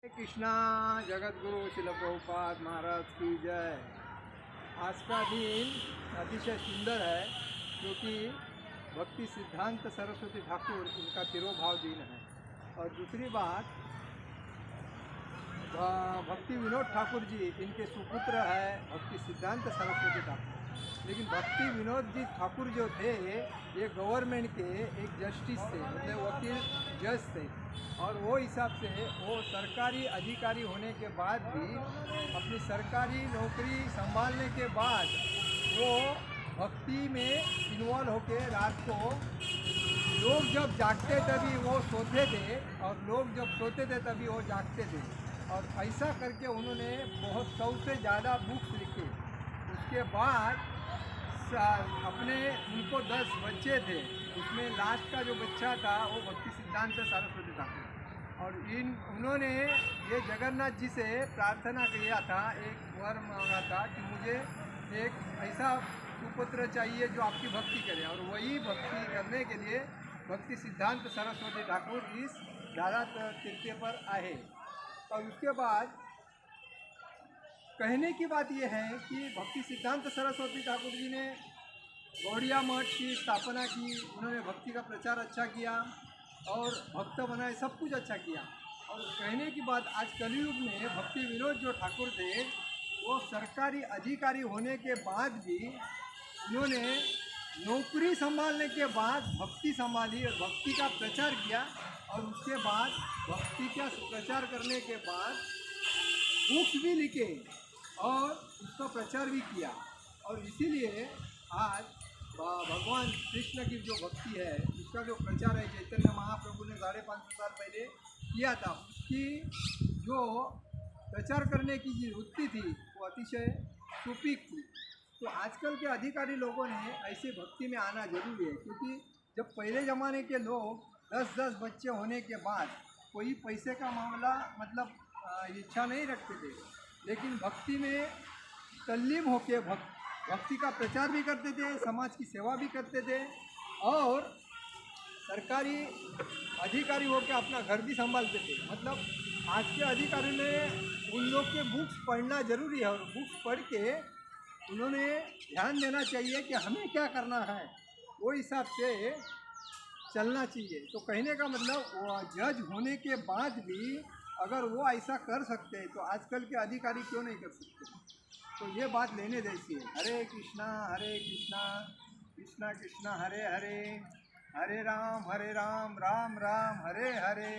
कृष्णा जगत गुरु शिल प्रभुपाद महाराज की जय। आज का दिन अतिशय सुंदर है क्योंकि भक्ति सिद्धांत सरस्वती ठाकुर इनका तिरोभाव दिन है। और दूसरी बात, भक्ति विनोद ठाकुर जी इनके सुपुत्र है भक्ति सिद्धांत सरस्वती ठाकुर। लेकिन भक्ति विनोद जी ठाकुर जो थे ये गवर्नमेंट के एक जस्टिस थे, मतलब वकील जज थे। और वो हिसाब से वो सरकारी अधिकारी होने के बाद भी अपनी सरकारी नौकरी संभालने के बाद वो भक्ति में इन्वॉल्व होके रात को लोग जब जागते तभी वो सोते थे और लोग जब सोते थे तभी वो जागते थे। और ऐसा करके उन्होंने बहुत 100 से ज़्यादा बुक्स लिखे। उसके बाद अपने उनको 10 बच्चे थे, उसमें लास्ट का जो बच्चा था वो भक्ति सिद्धांत सरस्वती ठाकुर। और उन्होंने ये जगन्नाथ जी से प्रार्थना किया था, एक वर मांगा था कि मुझे एक ऐसा सुपुत्र चाहिए जो आपकी भक्ति करे। और वही भक्ति करने के लिए भक्ति सिद्धांत सरस्वती ठाकुर इस दादा तीर्थ पर आए। और उसके बाद कहने की बात यह है कि भक्ति सिद्धांत सरस्वती ठाकुर जी ने गौड़िया मठ की स्थापना की, उन्होंने भक्ति का प्रचार अच्छा किया और भक्त बनाए, सब कुछ अच्छा किया। और कहने की बात, आज कलयुग में भक्ति विनोद जो ठाकुर थे वो सरकारी अधिकारी होने के बाद भी उन्होंने नौकरी संभालने के बाद भक्ति संभाली और भक्ति का प्रचार किया। और उसके बाद भक्ति का प्रचार करने के बाद बुक्स भी लिखे और उसका प्रचार भी किया। और इसीलिए आज भगवान कृष्ण की जो भक्ति है उसका जो प्रचार है, चैतन्य महाप्रभु ने 550 साल पहले किया था, उसकी जो प्रचार करने की जो वृत्ति थी वो अतिशय सुपीक थी। तो आजकल के अधिकारी लोगों ने ऐसे भक्ति में आना जरूरी है, क्योंकि जब पहले ज़माने के लोग 10-10 बच्चे होने के बाद कोई पैसे का मामला मतलब इच्छा नहीं रखते थे, लेकिन भक्ति में तल्लीन होकर भक्ति का प्रचार भी करते थे, समाज की सेवा भी करते थे और सरकारी अधिकारी होकर अपना घर भी संभालते थे। मतलब आज के अधिकारी में उन लोग के बुक्स पढ़ना जरूरी है और बुक्स पढ़ के उन्होंने ध्यान देना चाहिए कि हमें क्या करना है, वो हिसाब से चलना चाहिए। तो कहने का मतलब वो जज होने के बाद भी अगर वो ऐसा कर सकते हैं तो आजकल के अधिकारी क्यों नहीं कर सकते। तो ये बात लेने जैसी है। हरे कृष्णा कृष्णा कृष्णा हरे हरे, हरे राम राम राम हरे हरे।